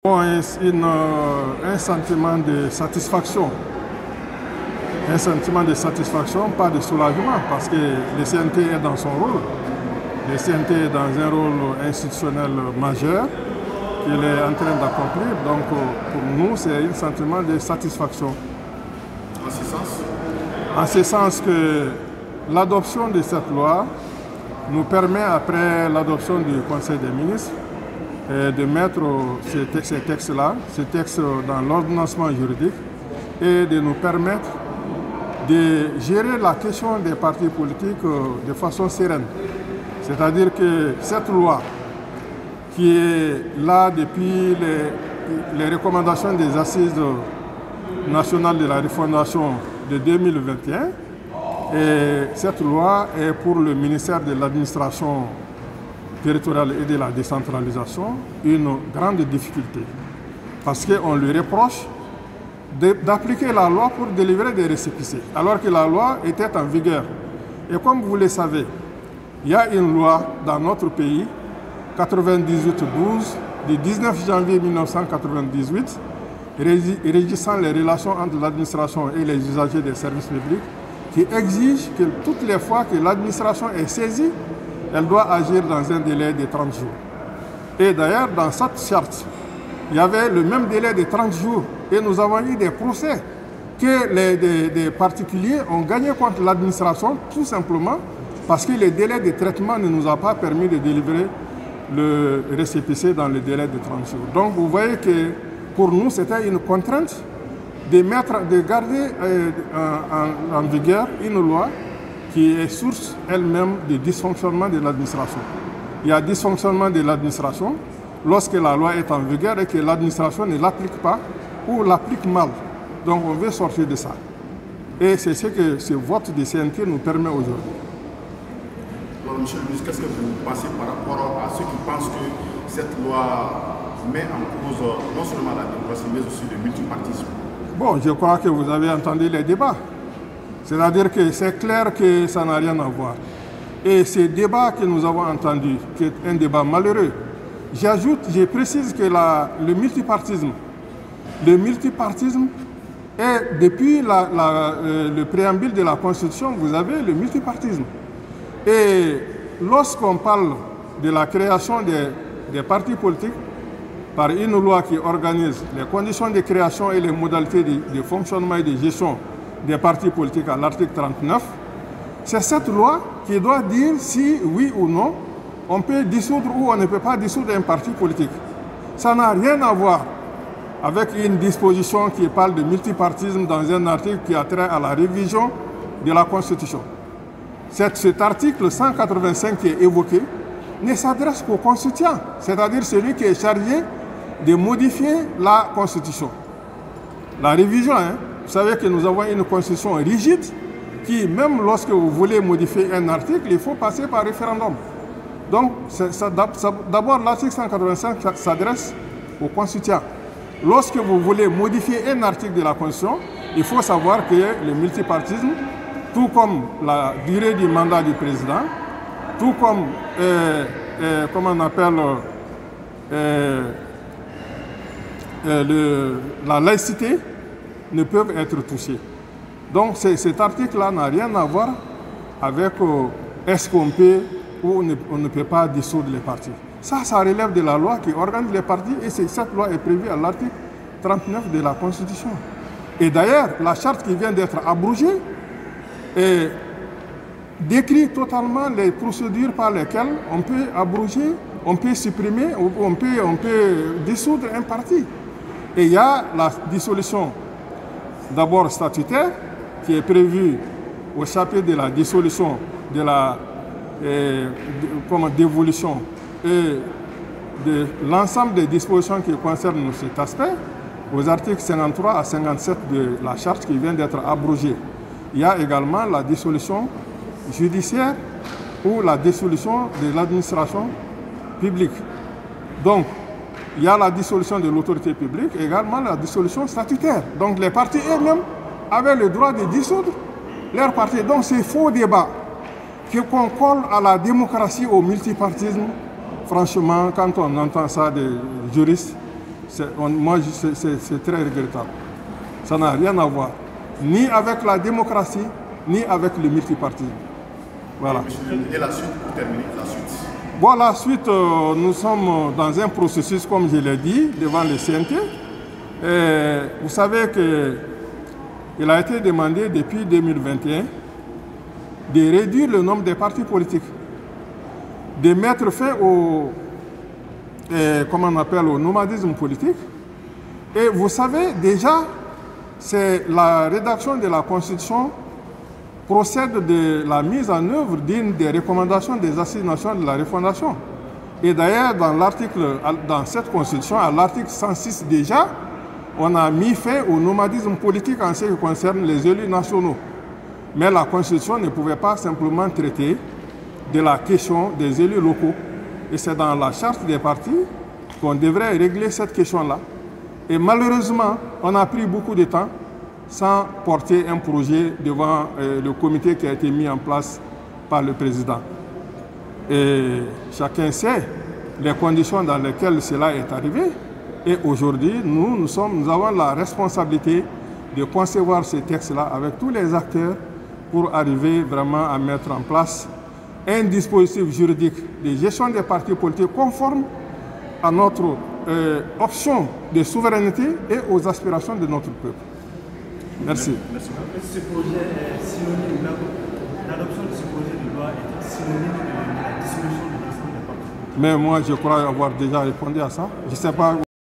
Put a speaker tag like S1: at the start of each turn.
S1: Un sentiment de satisfaction. Un sentiment de satisfaction, pas de soulagement, parce que le CNT est dans son rôle. Le CNT est dans un rôle institutionnel majeur qu'il est en train d'accomplir. Donc pour nous, c'est un sentiment de satisfaction.
S2: En ce sens?
S1: En ce sens que l'adoption de cette loi nous permet, après l'adoption du Conseil des ministres, de mettre ces textes-là, ces textes dans l'ordonnancement juridique et de nous permettre de gérer la question des partis politiques de façon sereine. C'est-à-dire que cette loi qui est là depuis les recommandations des assises nationales de la refondation de 2021, et cette loi est pour le ministère de l'administration territoriale et de la décentralisation une grande difficulté. Parce qu'on lui reproche d'appliquer la loi pour délivrer des récépissés, alors que la loi était en vigueur. Et comme vous le savez, il y a une loi dans notre pays, 98-12, du 19 janvier 1998, régissant les relations entre l'administration et les usagers des services publics, qui exige que toutes les fois que l'administration est saisie, elle doit agir dans un délai de 30 jours. Et d'ailleurs, dans cette charte, il y avait le même délai de 30 jours. Et nous avons eu des procès que des particuliers ont gagné contre l'administration, tout simplement parce que le délai de traitement ne nous a pas permis de délivrer le récépissé dans le délai de 30 jours. Donc vous voyez que pour nous, c'était une contrainte de garder en vigueur une loi qui est source elle-même de dysfonctionnement de l'administration. Il y a dysfonctionnement de l'administration lorsque la loi est en vigueur et que l'administration ne l'applique pas ou l'applique mal. Donc on veut sortir de ça. Et c'est ce que ce vote du CNT nous permet aujourd'hui.
S2: Alors, monsieur le ministre, qu'est-ce que vous pensez par rapport à ceux qui pensent que cette loi met en cause non seulement la démocratie, mais aussi le multipartisme? Bon,
S1: je crois que vous avez entendu les débats. C'est-à-dire que c'est clair que ça n'a rien à voir. Et ce débat que nous avons entendu, qui est un débat malheureux, je précise que le multipartisme est, depuis le préambule de la Constitution, vous avez le multipartisme. Et lorsqu'on parle de la création des partis politiques, par une loi qui organise les conditions de création et les modalités de fonctionnement et de gestion des partis politiques à l'article 39, c'est cette loi qui doit dire si, oui ou non, on peut dissoudre ou on ne peut pas dissoudre un parti politique. Ça n'a rien à voir avec une disposition qui parle de multipartisme dans un article qui a trait à la révision de la Constitution. Cet article 185 qui est évoqué ne s'adresse qu'au constituant, c'est-à-dire celui qui est chargé de modifier la Constitution. La révision, vous savez que nous avons une constitution rigide qui, même lorsque vous voulez modifier un article, il faut passer par référendum. Donc, d'abord, l'article 185 s'adresse aux constituants. Lorsque vous voulez modifier un article de la Constitution, il faut savoir que le multipartisme, tout comme la durée du mandat du président, tout comme, comment on appelle, la laïcité, ne peuvent être touchés. Donc cet article-là n'a rien à voir avec est-ce qu'on peut ou on ne peut pas dissoudre les partis. Ça relève de la loi qui organise les partis et cette loi est prévue à l'article 39 de la Constitution. Et d'ailleurs, la charte qui vient d'être abrogée décrit totalement les procédures par lesquelles on peut abroger, on peut supprimer, on peut dissoudre un parti. Et il y a la dissolution d'abord statutaire, qui est prévu au chapitre de la dissolution, de la dévolution et de l'ensemble des dispositions qui concernent cet aspect, aux articles 53 à 57 de la charte qui vient d'être abrogée. Il y a également la dissolution judiciaire ou la dissolution de l'administration publique. Donc, il y a la dissolution de l'autorité publique et également la dissolution statutaire. Donc les partis eux-mêmes avaient le droit de dissoudre leur parti. Donc c'est faux débat qu'on colle à la démocratie, au multipartisme. Franchement, quand on entend ça des juristes, Moi, c'est très regrettable. Ça n'a rien à voir, ni avec la démocratie, ni avec le multipartisme. Voilà.
S2: Et la suite, pour terminer, la suite.
S1: Bon, la suite, nous sommes dans un processus, comme je l'ai dit, devant le CNT. Et vous savez qu'il a été demandé depuis 2021 de réduire le nombre de partis politiques, de mettre fin au nomadisme politique. Et vous savez, déjà, c'est la rédaction de la Constitution procède de la mise en œuvre d'une des recommandations des Assises nationales de la refondation. Et d'ailleurs, dans cette Constitution, à l'article 106 déjà, on a mis fin au nomadisme politique en ce qui concerne les élus nationaux. Mais la Constitution ne pouvait pas simplement traiter de la question des élus locaux. Et c'est dans la charte des partis qu'on devrait régler cette question-là. Et malheureusement, on a pris beaucoup de temps sans porter un projet devant le comité qui a été mis en place par le président. Et chacun sait les conditions dans lesquelles cela est arrivé. Et aujourd'hui, nous avons la responsabilité de concevoir ces textes-là avec tous les acteurs pour arriver vraiment à mettre en place un dispositif juridique de gestion des partis politiques conforme à notre option de souveraineté et aux aspirations de notre peuple. Merci.
S3: Ce projet est synonyme, l'adoption de ce projet de loi est synonyme de la dissolution de l'ensemble des partis.
S1: Mais moi, je crois avoir déjà répondu à ça. Je ne sais pas.